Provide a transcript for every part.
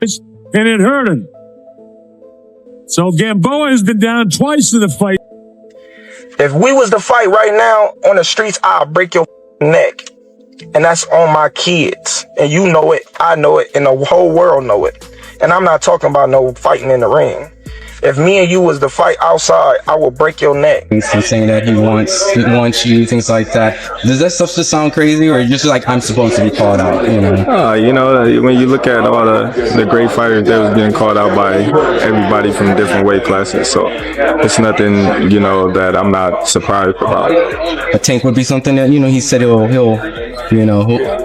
and it hurt him. So Gamboa has been down twice in the fight. If we was to fight right now on the streets, I'll break your neck. And that's on my kids. And you know it, I know it, and the whole world know it. And I'm not talking about no fighting in the ring. If me and you was to fight outside, I will break your neck. He's saying that he wants you, things like that. Does that stuff just sound crazy, or just like I'm supposed to be called out? When you look at all the great fighters that was being called out by everybody from different weight classes, so it's nothing that I'm not surprised about. A Tank would be something that he said he'll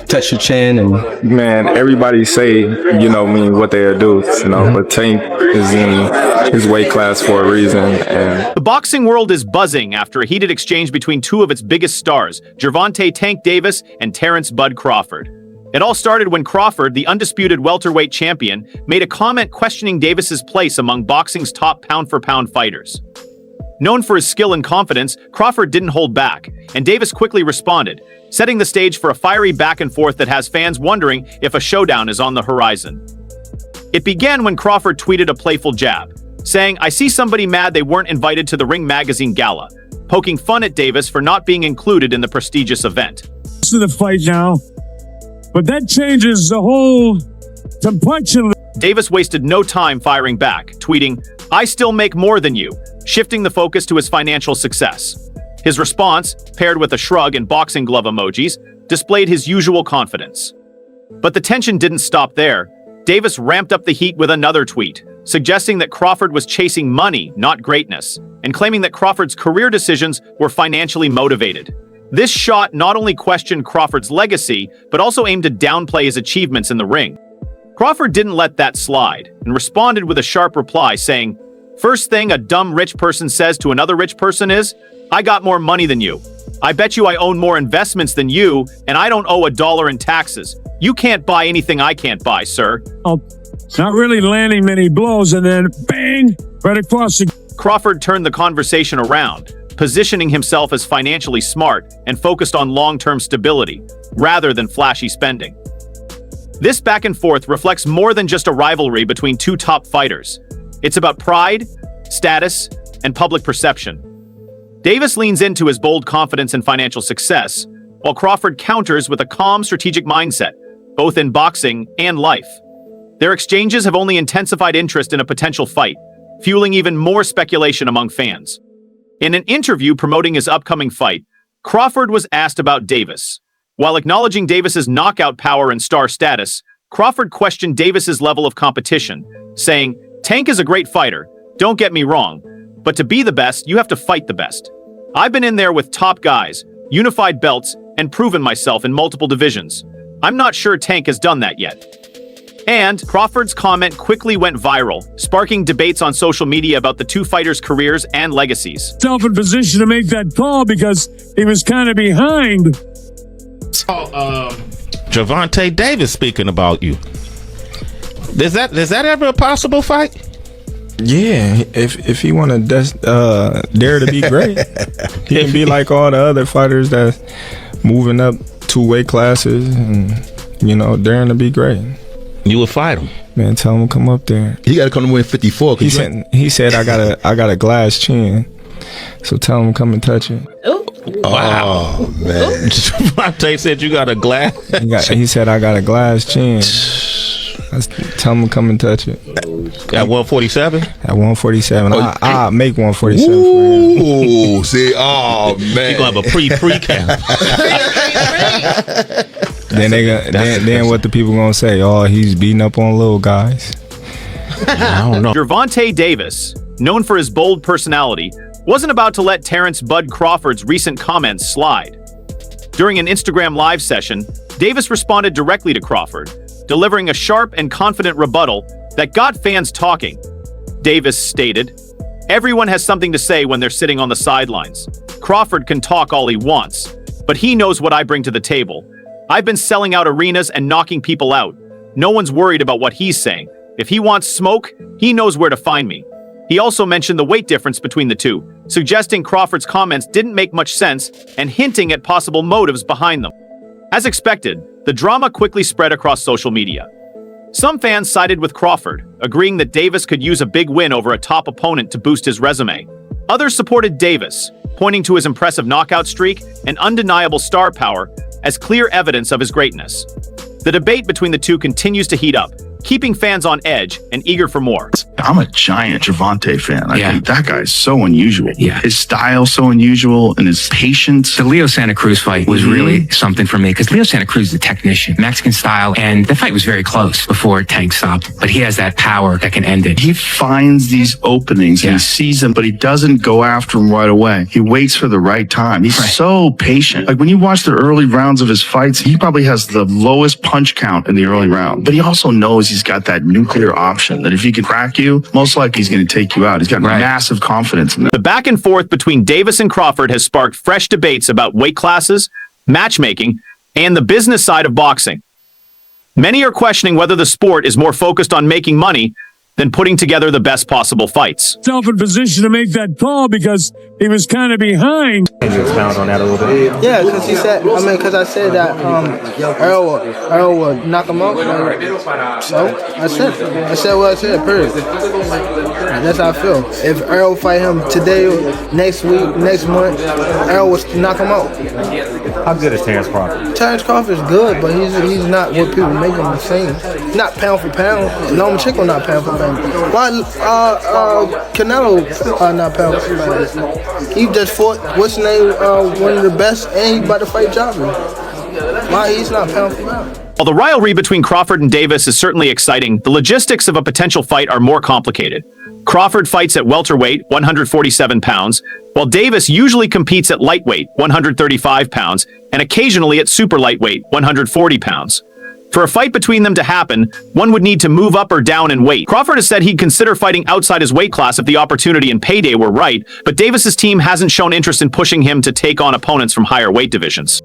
touch your chin and man, everybody say what they'll do, but Tank is in his weight class for a reason. And the boxing world is buzzing after a heated exchange between two of its biggest stars, Gervonta "Tank" Davis and Terence "Bud" Crawford. It all started when Crawford, the undisputed welterweight champion, made a comment questioning Davis's place among boxing's top pound-for-pound fighters. Known for his skill and confidence, Crawford didn't hold back, and Davis quickly responded, setting the stage for a fiery back-and-forth that has fans wondering if a showdown is on the horizon. It began when Crawford tweeted a playful jab, saying, "I see somebody mad they weren't invited to the Ring magazine gala," poking fun at Davis for not being included in the prestigious event. To the fight now, but that changes the whole complexion. Davis wasted no time firing back, tweeting, "I still make more than you," shifting the focus to his financial success. His response, paired with a shrug and boxing glove emojis, displayed his usual confidence. But the tension didn't stop there. Davis ramped up the heat with another tweet, suggesting that Crawford was chasing money, not greatness, and claiming that Crawford's career decisions were financially motivated. This shot not only questioned Crawford's legacy, but also aimed to downplay his achievements in the ring. Crawford didn't let that slide, and responded with a sharp reply saying, "First thing a dumb rich person says to another rich person is, 'I got more money than you. I bet you I own more investments than you, and I don't owe $1 in taxes. You can't buy anything I can't buy, sir.'" Oh, not really landing many blows, and then bang, right across the... Crawford turned the conversation around, positioning himself as financially smart and focused on long-term stability, rather than flashy spending. This back and forth reflects more than just a rivalry between two top fighters. It's about pride, status, and public perception. Davis leans into his bold confidence and financial success, while Crawford counters with a calm, strategic mindset, both in boxing and life. Their exchanges have only intensified interest in a potential fight, fueling even more speculation among fans. In an interview promoting his upcoming fight, Crawford was asked about Davis. While acknowledging Davis's knockout power and star status, Crawford questioned Davis's level of competition, saying, "Tank is a great fighter, don't get me wrong, but to be the best, you have to fight the best. I've been in there with top guys, unified belts, and proven myself in multiple divisions. I'm not sure Tank has done that yet." And Crawford's comment quickly went viral, sparking debates on social media about the two fighters' careers and legacies. Self in position to make that call because he was kind of behind. Gervonta Davis speaking about you. Is that ever a possible fight? yeah, if he want to dare to be great, he can be like all the other fighters that's moving up 2 weight classes and daring to be great. You would fight him, man. Tell him to come up there. He got to come to win 54. He said I got a glass chin, so tell him to come and touch it. wow, man. Gervonta said you got a glass. He said I got a glass chin. Tell him to come and touch it. At 147? At 147. I'll make 147 for him. Ooh, see, oh man. You gonna have a pre-camp. Then what the people gonna say? Oh, he's beating up on little guys. I don't know. Gervonta Davis, known for his bold personality, wasn't about to let Terence "Bud" Crawford's recent comments slide. During an Instagram live session, Davis responded directly to Crawford, delivering a sharp and confident rebuttal that got fans talking. Davis stated, "Everyone has something to say when they're sitting on the sidelines. Crawford can talk all he wants, but he knows what I bring to the table. I've been selling out arenas and knocking people out. No one's worried about what he's saying. If he wants smoke, he knows where to find me." He also mentioned the weight difference between the two, suggesting Crawford's comments didn't make much sense and hinting at possible motives behind them. As expected, the drama quickly spread across social media. Some fans sided with Crawford, agreeing that Davis could use a big win over a top opponent to boost his resume. Others supported Davis, pointing to his impressive knockout streak and undeniable star power as clear evidence of his greatness. The debate between the two continues to heat up, keeping fans on edge and eager for more. I'm a giant Gervonta fan. I Yeah. think that guy is so unusual. Yeah. His style so unusual and his patience. The Leo Santa Cruz fight was really something for me because Leo Santa Cruz is a technician, Mexican style, and the fight was very close before Tank stopped. But he has that power that can end it. He finds these openings and Yeah. he sees them, but he doesn't go after them right away. He waits for the right time. He's Right. so patient. Like when you watch the early rounds of his fights, he probably has the lowest punch count in the early round. But he also knows he's got that nuclear option that if he can crack you, most likely he's going to take you out. He's got Right. massive confidence in that. The back and forth between Davis and Crawford has sparked fresh debates about weight classes, matchmaking, and the business side of boxing. Many are questioning whether the sport is more focused on making money than putting together the best possible fights. Self in position to make that call because he was kind of behind. Can you expound on that a little bit? Yeah, because he said, because I said that Earl would knock him out. So I said what I said, period. That's how I feel. If Earl fight him today, next week, next month, Earl would knock him out. How good is Terence Crawford? Terence Crawford's good, but he's not what people make him seem. Not pound for pound. Lomachenko not pound for pound. Why Canelo not pound for pound? He just fought what's his name, one of the best, and he about to fight Java. Why he's not pound for pound? While the rivalry between Crawford and Davis is certainly exciting, the logistics of a potential fight are more complicated. Crawford fights at welterweight, 147 pounds, while Davis usually competes at lightweight, 135 pounds, and occasionally at super lightweight, 140 pounds. For a fight between them to happen, one would need to move up or down in weight. Crawford has said he'd consider fighting outside his weight class if the opportunity and payday were right, but Davis's team hasn't shown interest in pushing him to take on opponents from higher weight divisions.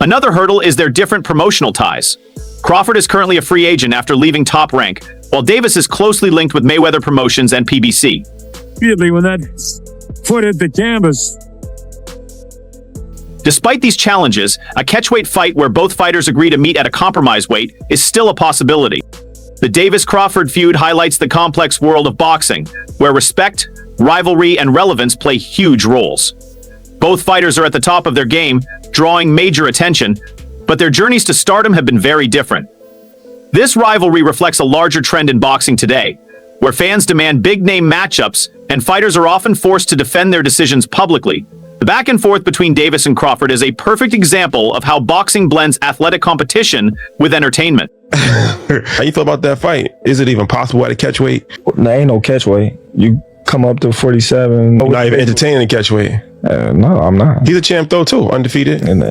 Another hurdle is their different promotional ties. Crawford is currently a free agent after leaving Top Rank, while Davis is closely linked with Mayweather Promotions and PBC. Immediately when that foot hit the canvas. Despite these challenges, a catchweight fight where both fighters agree to meet at a compromise weight is still a possibility. The Davis-Crawford feud highlights the complex world of boxing, where respect, rivalry, and relevance play huge roles. Both fighters are at the top of their game, drawing major attention, but their journeys to stardom have been very different. This rivalry reflects a larger trend in boxing today, where fans demand big-name matchups and fighters are often forced to defend their decisions publicly. The back and forth between Davis and Crawford is a perfect example of how boxing blends athletic competition with entertainment. How you feel about that fight? Is it even possible at a catchweight? There ain't no catchweight. You come up to 47. You're not even entertaining the catchweight. No, I'm not. He's a champ though too, undefeated. And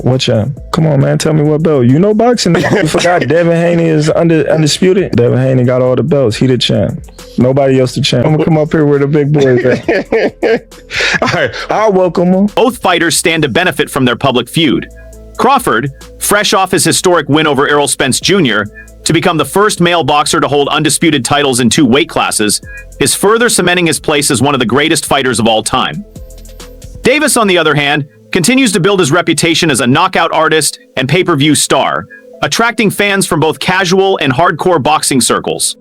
what champ? Come on, man. Tell me what belt. You know boxing. You forgot Devin Haney is undisputed. Devin Haney got all the belts. He the champ. Nobody else the champ. I'm gonna come up here where the big boys at. All right, I'll welcome them. Both fighters stand to benefit from their public feud. Crawford, fresh off his historic win over Errol Spence Jr., to become the first male boxer to hold undisputed titles in 2 weight classes, is further cementing his place as one of the greatest fighters of all time. Davis, on the other hand, continues to build his reputation as a knockout artist and pay-per-view star, attracting fans from both casual and hardcore boxing circles.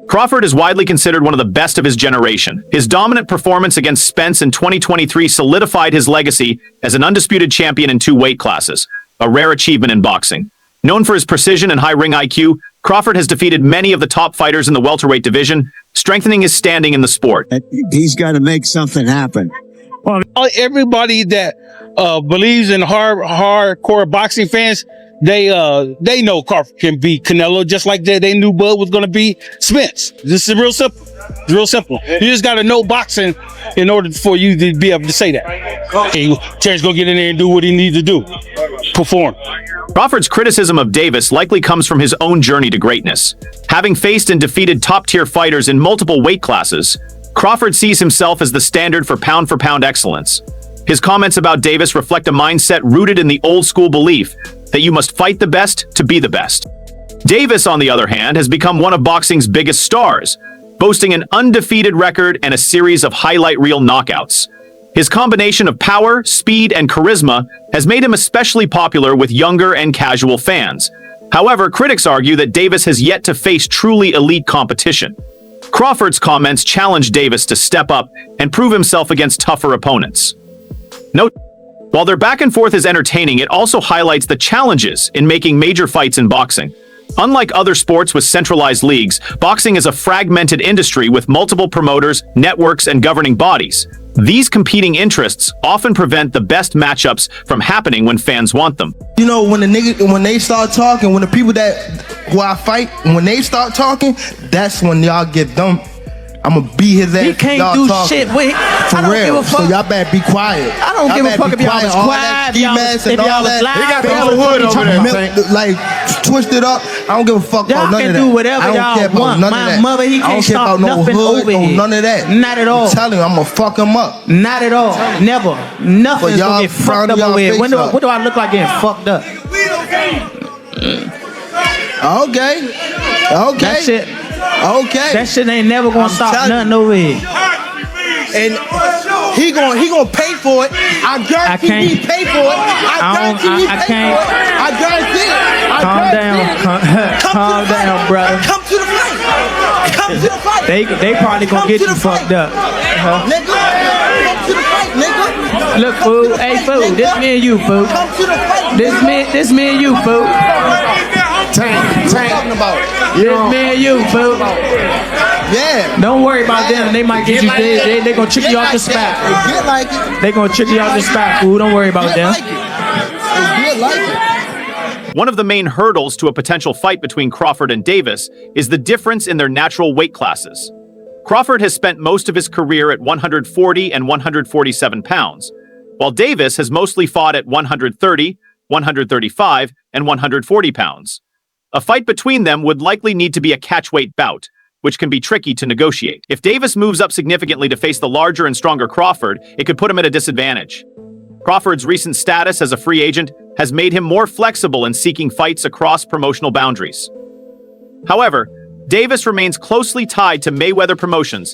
Crawford is widely considered one of the best of his generation. His dominant performance against Spence in 2023 solidified his legacy as an undisputed champion in 2 weight classes, a rare achievement in boxing. Known for his precision and high ring IQ, Crawford has defeated many of the top fighters in the welterweight division, strengthening his standing in the sport. He's got to make something happen. Everybody that believes in hardcore boxing fans, they know Crawford can beat Canelo just like they knew Bud was going to beat Spence. This is real simple. It's real simple. You just got to know boxing in order for you to be able to say that. Hey, Terrence gonna get in there and do what he needs to do. Perform. Crawford's criticism of Davis likely comes from his own journey to greatness. Having faced and defeated top-tier fighters in multiple weight classes, Crawford sees himself as the standard for pound excellence. His comments about Davis reflect a mindset rooted in the old-school belief that you must fight the best to be the best. Davis, on the other hand, has become one of boxing's biggest stars, boasting an undefeated record and a series of highlight reel knockouts. His combination of power, speed, and charisma has made him especially popular with younger and casual fans, However, critics argue that Davis has yet to face truly elite competition. Crawford's comments challenge Davis to step up and prove himself against tougher opponents. Note, while their back and forth is entertaining, it also highlights the challenges in making major fights in boxing. Unlike other sports with centralized leagues, boxing is a fragmented industry with multiple promoters, networks, and governing bodies. These competing interests often prevent the best matchups from happening when fans want them. You know, when they start talking, when the people who I fight, when they start talking, that's when y'all get dumped. I'ma beat his ass. He can't do shit with for real. So y'all better be quiet. I don't give a fuck if y'all was quiet, if y'all was loud. He got the whole hood over there. Like twisted up. I don't give a fuck about none of that. Y'all can do whatever y'all want. My mother, he can't stop nothing over here. None of that. Not at all. I'm telling you, I'm gonna fuck him up. Not at all. Never. Nothing's gonna get fucked up over here. What do I look like getting fucked up? Okay. That's it. Okay. That shit ain't never gonna stop nothing over here. And he gonna pay for it. I guarantee he pay for it. I guarantee he pay for it. I guarantee it. Calm down, brother. Come to the fight. Come to the fight. They probably gonna get you fucked up. Nigga, come to the fight, nigga. Look, fool. Hey, fool. This me and you, fool. Come to the fight. This me and you, fool. Tank. This me and you, fool. Yeah. Don't worry about them. They might get you. They gonna trick you off the spot. Get like it. They gonna trick you off the spot, fool. Don't worry about them. Get like it. One of the main hurdles to a potential fight between Crawford and Davis is the difference in their natural weight classes. Crawford has spent most of his career at 140 and 147 pounds, while Davis has mostly fought at 130, 135, and 140 pounds. A fight between them would likely need to be a catchweight bout, which can be tricky to negotiate. If Davis moves up significantly to face the larger and stronger Crawford, it could put him at a disadvantage. Crawford's recent status as a free agent has made him more flexible in seeking fights across promotional boundaries. However, Davis remains closely tied to Mayweather Promotions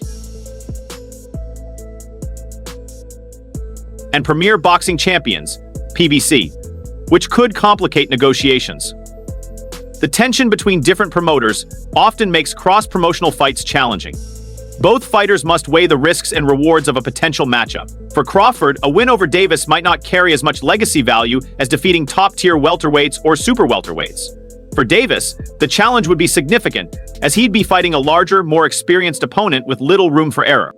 and Premier Boxing Champions, PBC, which could complicate negotiations. The tension between different promoters often makes cross-promotional fights challenging. Both fighters must weigh the risks and rewards of a potential matchup. For Crawford, a win over Davis might not carry as much legacy value as defeating top-tier welterweights or super welterweights. For Davis, the challenge would be significant, as he'd be fighting a larger, more experienced opponent with little room for error.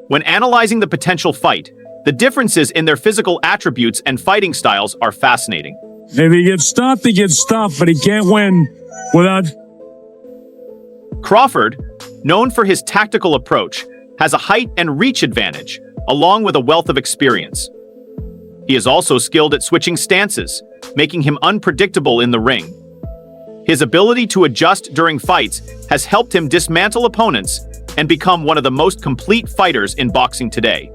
When analyzing the potential fight, the differences in their physical attributes and fighting styles are fascinating. If he gets stopped, but he can't win without... Crawford, known for his tactical approach, has a height and reach advantage, along with a wealth of experience. He is also skilled at switching stances, making him unpredictable in the ring. His ability to adjust during fights has helped him dismantle opponents and become one of the most complete fighters in boxing today.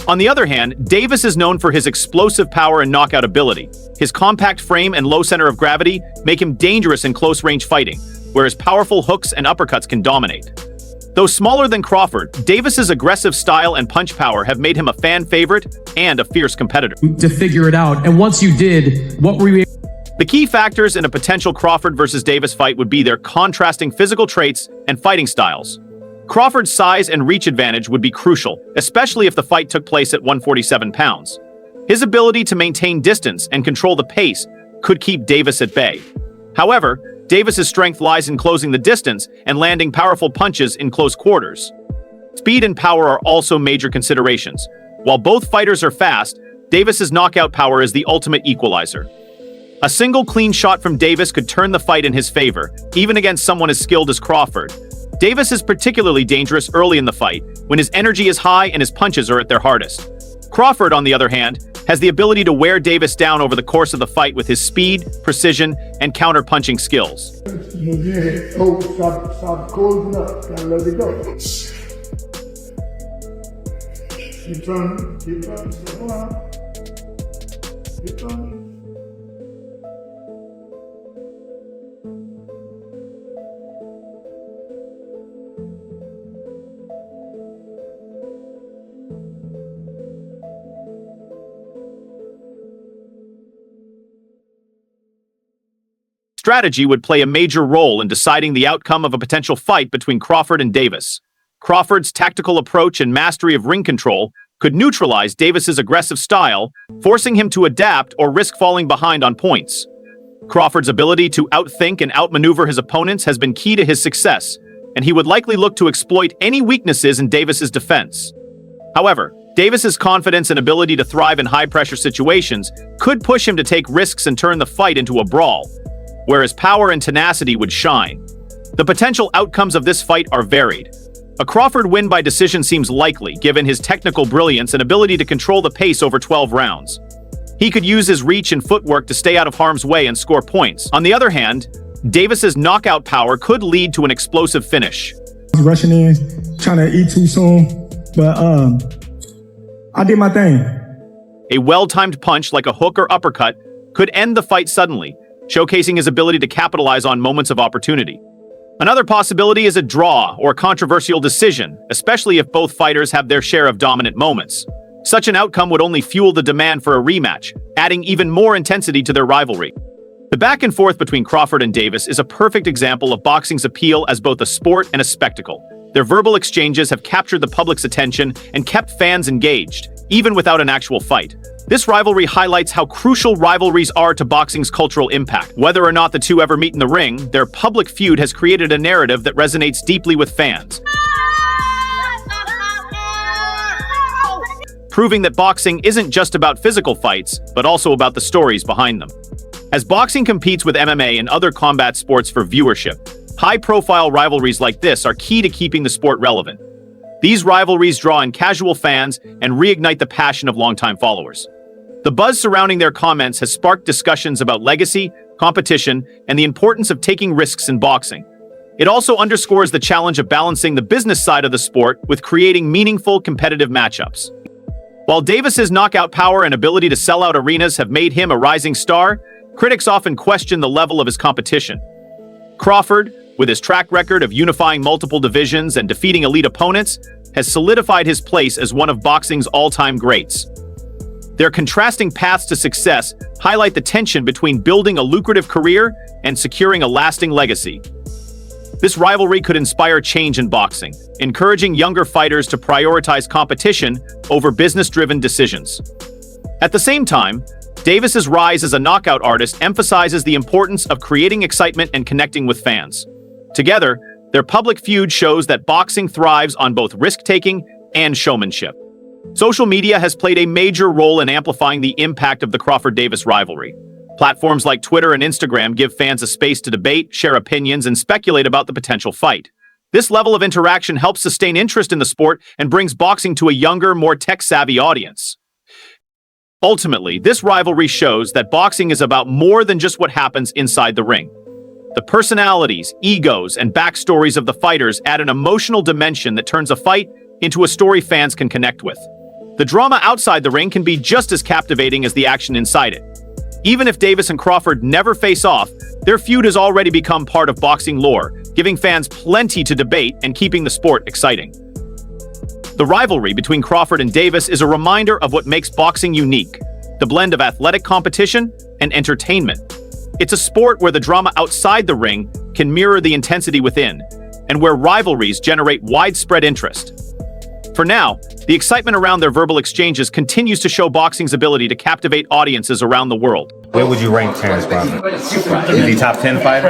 On the other hand, Davis is known for his explosive power and knockout ability. His compact frame and low center of gravity make him dangerous in close-range fighting, whereas powerful hooks and uppercuts can dominate. Though smaller than Crawford, Davis's aggressive style and punch power have made him a fan favorite and a fierce competitor. To figure it out, and once you did, what were you... The key factors in a potential Crawford versus Davis fight would be their contrasting physical traits and fighting styles. Crawford's size and reach advantage would be crucial, especially if the fight took place at 147 pounds. His ability to maintain distance and control the pace could keep Davis at bay. However, Davis's strength lies in closing the distance and landing powerful punches in close quarters. Speed and power are also major considerations. While both fighters are fast, Davis's knockout power is the ultimate equalizer. A single clean shot from Davis could turn the fight in his favor, even against someone as skilled as Crawford. Davis is particularly dangerous early in the fight, when his energy is high and his punches are at their hardest. Crawford, on the other hand, has the ability to wear Davis down over the course of the fight with his speed, precision, and counter-punching skills. strategy would play a major role in deciding the outcome of a potential fight between Crawford and Davis. Crawford's tactical approach and mastery of ring control could neutralize Davis's aggressive style, forcing him to adapt or risk falling behind on points. Crawford's ability to outthink and outmaneuver his opponents has been key to his success, and he would likely look to exploit any weaknesses in Davis's defense. However, Davis's confidence and ability to thrive in high-pressure situations could push him to take risks and turn the fight into a brawl, whereas power and tenacity would shine. The potential outcomes of this fight are varied. A Crawford win by decision seems likely, given his technical brilliance and ability to control the pace over 12 rounds. He could use his reach and footwork to stay out of harm's way and score points. On the other hand, Davis's knockout power could lead to an explosive finish. Rushing in, trying to eat too soon, but I did my thing. A well-timed punch like a hook or uppercut could end the fight suddenly, showcasing his ability to capitalize on moments of opportunity. Another possibility is a draw or controversial decision, especially if both fighters have their share of dominant moments. Such an outcome would only fuel the demand for a rematch, adding even more intensity to their rivalry. The back and forth between Crawford and Davis is a perfect example of boxing's appeal as both a sport and a spectacle. Their verbal exchanges have captured the public's attention and kept fans engaged, even without an actual fight. This rivalry highlights how crucial rivalries are to boxing's cultural impact. Whether or not the two ever meet in the ring, their public feud has created a narrative that resonates deeply with fans, proving that boxing isn't just about physical fights, but also about the stories behind them. As boxing competes with MMA and other combat sports for viewership, high-profile rivalries like this are key to keeping the sport relevant. These rivalries draw in casual fans and reignite the passion of longtime followers. The buzz surrounding their comments has sparked discussions about legacy, competition, and the importance of taking risks in boxing. It also underscores the challenge of balancing the business side of the sport with creating meaningful, competitive matchups. While Davis's knockout power and ability to sell out arenas have made him a rising star, critics often question the level of his competition. Crawford, with his track record of unifying multiple divisions and defeating elite opponents, has solidified his place as one of boxing's all-time greats. Their contrasting paths to success highlight the tension between building a lucrative career and securing a lasting legacy. This rivalry could inspire change in boxing, encouraging younger fighters to prioritize competition over business-driven decisions. At the same time, Davis's rise as a knockout artist emphasizes the importance of creating excitement and connecting with fans. Together, their public feud shows that boxing thrives on both risk-taking and showmanship. Social media has played a major role in amplifying the impact of the Crawford-Davis rivalry. Platforms like Twitter and Instagram give fans a space to debate, share opinions, and speculate about the potential fight. This level of interaction helps sustain interest in the sport and brings boxing to a younger, more tech-savvy audience. Ultimately, this rivalry shows that boxing is about more than just what happens inside the ring. The personalities, egos, and backstories of the fighters add an emotional dimension that turns a fight into a story fans can connect with. The drama outside the ring can be just as captivating as the action inside it. Even if Davis and Crawford never face off, their feud has already become part of boxing lore, giving fans plenty to debate and keeping the sport exciting. The rivalry between Crawford and Davis is a reminder of what makes boxing unique: the blend of athletic competition and entertainment. It's a sport where the drama outside the ring can mirror the intensity within, and where rivalries generate widespread interest. For now, the excitement around their verbal exchanges continues to show boxing's ability to captivate audiences around the world. Where would you rank Terence Crawford? Is he top 10 fighter?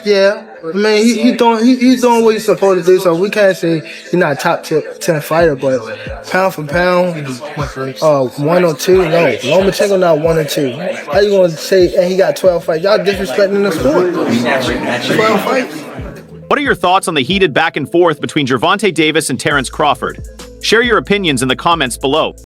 Yeah, I mean he's doing what he's supposed to do, so we can't say he's not top 10 fighter, but pound for pound, 1 or 2. No, Lomachenko not 1 or 2. How you gonna say? And he got 12 fights? Y'all disrespecting the sport. 12 fights. What are your thoughts on the heated back and forth between Gervonta Davis and Terence Crawford? Share your opinions in the comments below.